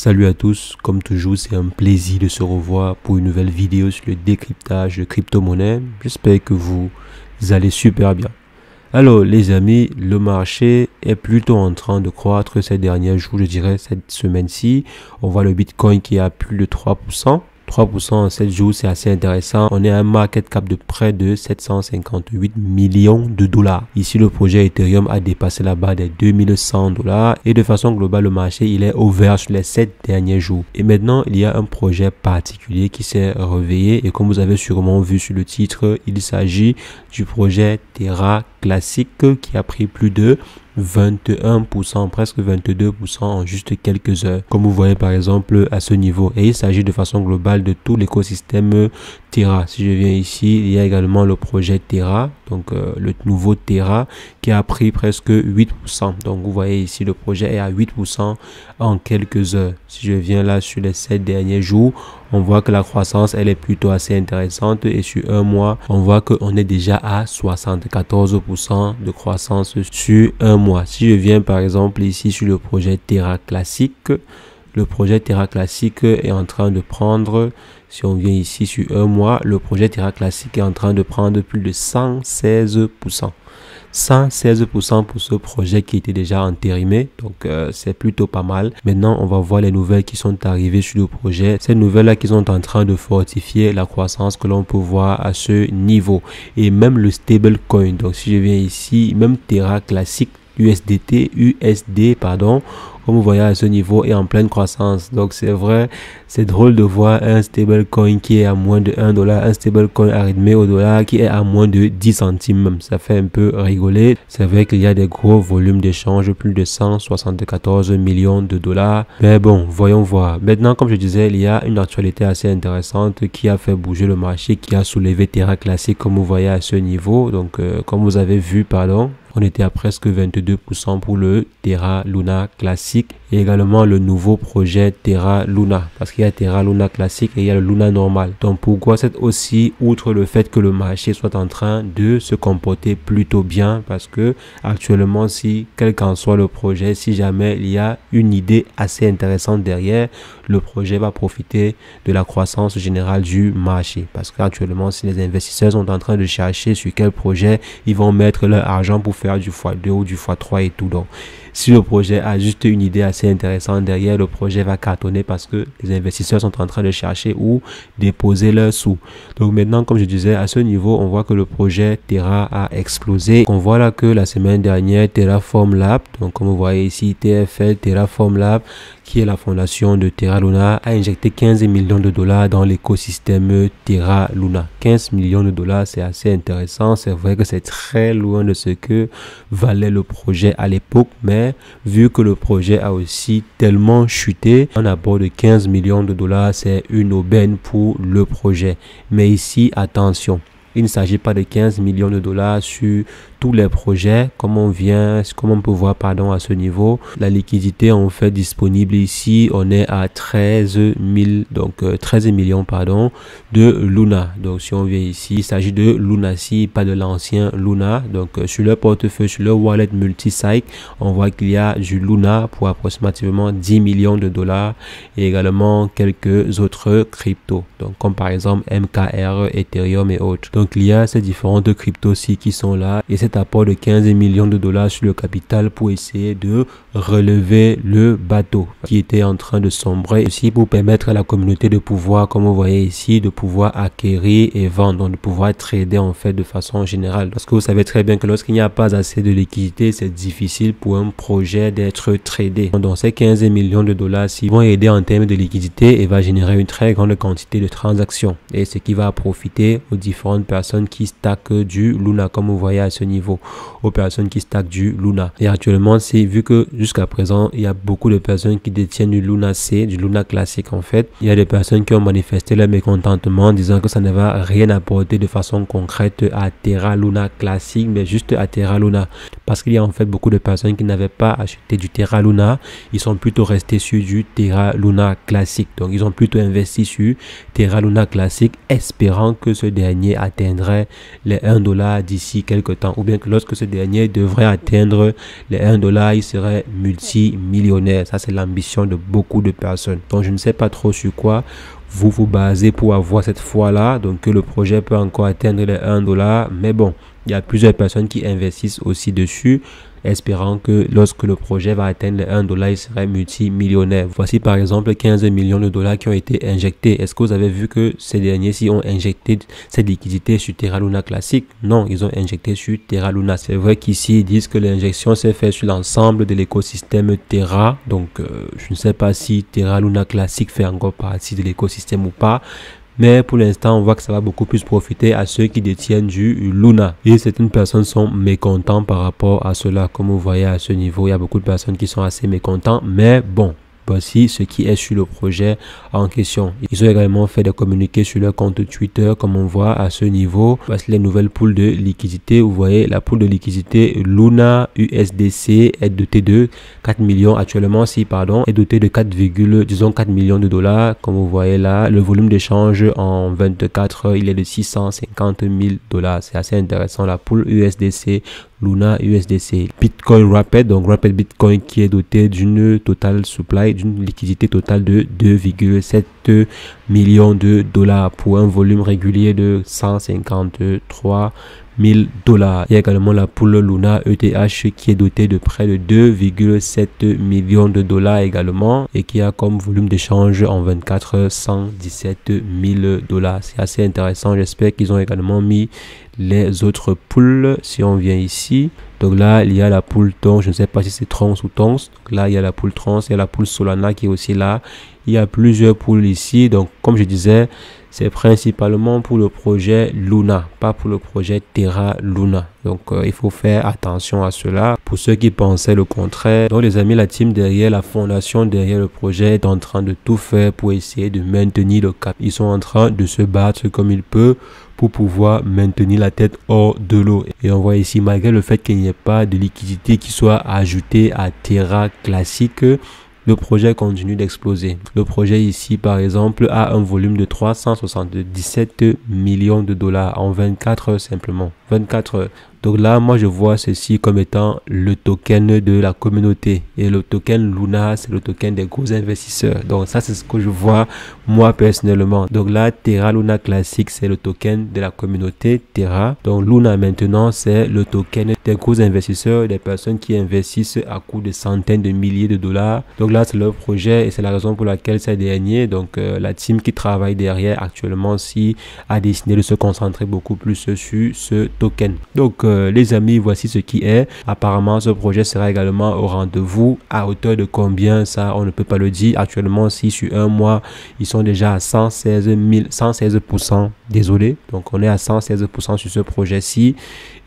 Salut à tous, comme toujours c'est un plaisir de se revoir pour une nouvelle vidéo sur le décryptage de crypto-monnaie. J'espère que vous allez super bien. Alors les amis, le marché est plutôt en train de croître ces derniers jours, je dirais cette semaine-ci. On voit le Bitcoin qui est à plus de 3%. 3% en 7 jours, c'est assez intéressant. On est à un market cap de près de 758 millions de dollars. Ici, le projet Ethereum a dépassé la barre des 2100 dollars. Et de façon globale, le marché, il est ouvert sur les 7 derniers jours. Et maintenant, il y a un projet particulier qui s'est réveillé. Et comme vous avez sûrement vu sur le titre, il s'agit du projet Terra Classic qui a pris plus de 21%, presque 22% en juste quelques heures. Comme vous voyez par exemple à ce niveau. Et il s'agit de façon globale de tout l'écosystème Terra. Si je viens ici, il y a également le projet Terra, donc le nouveau Terra qui a pris presque 8%. Donc vous voyez ici le projet est à 8% en quelques heures. Si je viens là sur les 7 derniers jours, on voit que la croissance elle est plutôt assez intéressante et sur un mois, on voit qu'on est déjà à 74% de croissance sur un mois. Si je viens par exemple ici sur le projet Terra Classic, le projet Terra Classic est en train de prendre, si on vient ici sur un mois, le projet Terra Classic est en train de prendre plus de 116%. 116% pour ce projet qui était déjà entérimé, donc c'est plutôt pas mal. Maintenant on va voir les nouvelles qui sont arrivées sur le projet. Ces nouvelles là qui sont en train de fortifier la croissance que l'on peut voir à ce niveau, et même le stablecoin. Donc si je viens ici, même Terra Classic USD, comme vous voyez à ce niveau est en pleine croissance. Donc c'est vrai, c'est drôle de voir un stablecoin qui est à moins de 1 dollar, un stablecoin arrêté au dollar qui est à moins de 10 centimes même. Ça fait un peu rigoler. C'est vrai qu'il y a des gros volumes d'échanges, plus de 174 millions de dollars. Mais bon, voyons voir. Maintenant, comme je disais, il y a une actualité assez intéressante qui a fait bouger le marché, qui a soulevé Terra Classic comme vous voyez à ce niveau. Donc comme vous avez vu, on était à presque 22% pour le Terra Luna Classic et également le nouveau projet Terra Luna, parce qu'il y a Terra Luna Classic et il y a le Luna normal. Donc pourquoi c'est aussi, outre le fait que le marché soit en train de se comporter plutôt bien, parce que actuellement, si quel qu'en soit le projet, si jamais il y a une idée assez intéressante derrière, le projet va profiter de la croissance générale du marché. Parce qu'actuellement, si les investisseurs sont en train de chercher sur quel projet ils vont mettre leur argent pour faire du x2 ou du x3 et tout. Donc si le projet a juste une idée assez intéressante derrière, le projet va cartonner parce que les investisseurs sont en train de chercher où déposer leurs sous. Donc maintenant, comme je disais, à ce niveau, on voit que le projet Terra a explosé. On voit là que la semaine dernière, Terraform Lab, donc comme vous voyez ici, TFL, Terraform Lab, qui est la fondation de Terra Luna, a injecté 15 millions de dollars dans l'écosystème Terra Luna. 15 millions de dollars, c'est assez intéressant. C'est vrai que c'est très loin de ce que valait le projet à l'époque, mais vu que le projet a aussi tellement chuté, un apport de 15 millions de dollars, c'est une aubaine pour le projet. Mais ici, attention, il ne s'agit pas de 15 millions de dollars sur tous les projets, comme on peut voir à ce niveau. La liquidité en fait disponible ici, on est à 13 millions de Luna. Donc si on vient ici, il s'agit de Lunacy, pas de l'ancien Luna. Donc sur le portefeuille, sur le wallet multisite, on voit qu'il y a du Luna pour approximativement 10 millions de dollars et également quelques autres cryptos, donc comme par exemple MKR, Ethereum et autres. Donc il y a ces différentes cryptos-ci qui sont là, et cet apport de 15 millions de dollars sur le capital pour essayer de relever le bateau qui était en train de sombrer, aussi pour permettre à la communauté de pouvoir, comme vous voyez ici, de pouvoir acquérir et vendre, donc de pouvoir trader en fait de façon générale. Parce que vous savez très bien que lorsqu'il n'y a pas assez de liquidité, c'est difficile pour un projet d'être tradé. Donc ces 15 millions de dollars s'ils vont aider en termes de liquidité et va générer une très grande quantité de transactions, et ce qui va profiter aux différentes personnes qui stackent du Luna, comme vous voyez à ce niveau, aux personnes qui stackent du Luna. Et actuellement, c'est vu que jusqu'à présent, il y a beaucoup de personnes qui détiennent du Luna C, du Luna classique en fait. Il y a des personnes qui ont manifesté leur mécontentement en disant que ça ne va rien apporter de façon concrète à Terra Luna classique, mais juste à Terra Luna. Parce qu'il y a en fait beaucoup de personnes qui n'avaient pas acheté du Terra Luna, ils sont plutôt restés sur du Terra Luna classique. Donc ils ont plutôt investi sur Terra Luna classique, espérant que ce dernier atteindrait les 1 dollar d'ici quelques temps, ou bien bien que lorsque ce dernier devrait atteindre les 1 dollar, il serait multimillionnaire. Ça, c'est l'ambition de beaucoup de personnes. Donc, je ne sais pas trop sur quoi vous vous basez pour avoir cette foi-là. Donc, que le projet peut encore atteindre les 1 dollar. Mais bon, il y a plusieurs personnes qui investissent aussi dessus, espérant que lorsque le projet va atteindre les 1 dollar, il serait multimillionnaire. Voici par exemple 15 millions de dollars qui ont été injectés. Est-ce que vous avez vu que ces derniers-ci ont injecté cette liquidité sur Terra Luna Classic? Non, ils ont injecté sur Terra Luna. C'est vrai qu'ici, ils disent que l'injection s'est faite sur l'ensemble de l'écosystème Terra. Donc, je ne sais pas si Terra Luna Classic fait encore partie de l'écosystème ou pas. Mais pour l'instant, on voit que ça va beaucoup plus profiter à ceux qui détiennent du Luna. Et certaines personnes sont mécontentes par rapport à cela. Comme vous voyez à ce niveau, il y a beaucoup de personnes qui sont assez mécontentes. Mais bon, voici ce qui est sur le projet en question. Ils ont également fait des communiqués sur leur compte Twitter, comme on voit à ce niveau. Voici les nouvelles poules de liquidité. Vous voyez, la poule de liquidité Luna USDC est dotée de 4 millions actuellement, est dotée de 4 millions de dollars. Comme vous voyez là, le volume d'échange en 24 heures, il est de 650 000 dollars. C'est assez intéressant, la poule USDC Luna USDC. Bitcoin Rapid, donc Rapid Bitcoin qui est doté d'une total supply, d'une liquidité totale de 2,7 millions de dollars pour un volume régulier de 153 000 dollars. Il y a également la poule Luna ETH qui est dotée de près de 2,7 millions de dollars également et qui a comme volume d'échange en 24 heures 117 000 dollars. C'est assez intéressant. J'espère qu'ils ont également mis les autres poules. Si on vient ici, donc là il y a la poule Tron, je ne sais pas si c'est Tron ou Tons. Donc là il y a la poule Tron, il y a la poule Solana qui est aussi là. Il y a plusieurs poules ici. Donc comme je disais, c'est principalement pour le projet Luna, pas pour le projet Terra Luna. Donc il faut faire attention à cela. Pour ceux qui pensaient le contraire, donc les amis, la team derrière, la fondation derrière le projet est en train de tout faire pour essayer de maintenir le cap. Ils sont en train de se battre comme ils peuvent pour pouvoir maintenir la tête hors de l'eau. Et on voit ici, malgré le fait qu'il n'y ait pas de liquidité qui soit ajoutée à Terra Classic, le projet continue d'exploser. Le projet ici, par exemple, a un volume de 377 millions de dollars en 24 heures simplement. 24 heures. Donc là, moi, je vois ceci comme étant le token de la communauté. Et le token Luna, c'est le token des gros investisseurs. Donc ça, c'est ce que je vois moi personnellement. Donc là, Terra Luna Classic, c'est le token de la communauté Terra. Donc Luna maintenant, c'est le token des gros investisseurs, des personnes qui investissent à coût de centaines de milliers de dollars. Donc là, c'est leur projet et c'est la raison pour laquelle ces derniers, donc la team qui travaille derrière actuellement, a décidé de se concentrer beaucoup plus sur ce token. Donc les amis, voici ce qui est. Apparemment, ce projet sera également au rendez-vous. À hauteur de combien, ça, on ne peut pas le dire. Actuellement, si sur un mois, ils sont déjà à 116%. Désolé. Donc, on est à 116% sur ce projet-ci.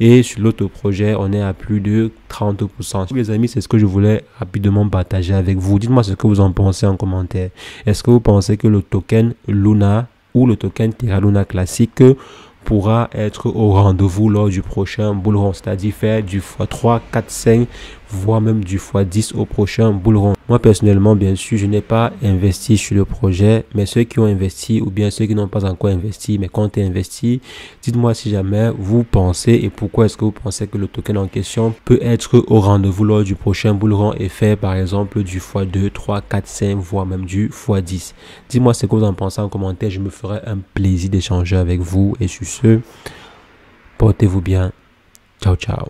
Et sur l'autre projet, on est à plus de 30%. Les amis, c'est ce que je voulais rapidement partager avec vous. Dites-moi ce que vous en pensez en commentaire. Est-ce que vous pensez que le token Luna ou le token Terra Luna classique pourra être au rendez-vous lors du prochain bull run, c'est-à-dire faire du x3, 4, 5, voire même du x10 au prochain bull run. Moi personnellement, bien sûr, je n'ai pas investi sur le projet, mais ceux qui ont investi ou bien ceux qui n'ont pas encore investi mais comptent investir, dites-moi si jamais vous pensez et pourquoi est-ce que vous pensez que le token en question peut être au rendez-vous lors du prochain bull run et faire par exemple du x2, 3, 4, 5, voire même du x10. Dites-moi ce que vous en pensez en commentaire, je me ferai un plaisir d'échanger avec vous et sur ce, portez-vous bien. Ciao, ciao.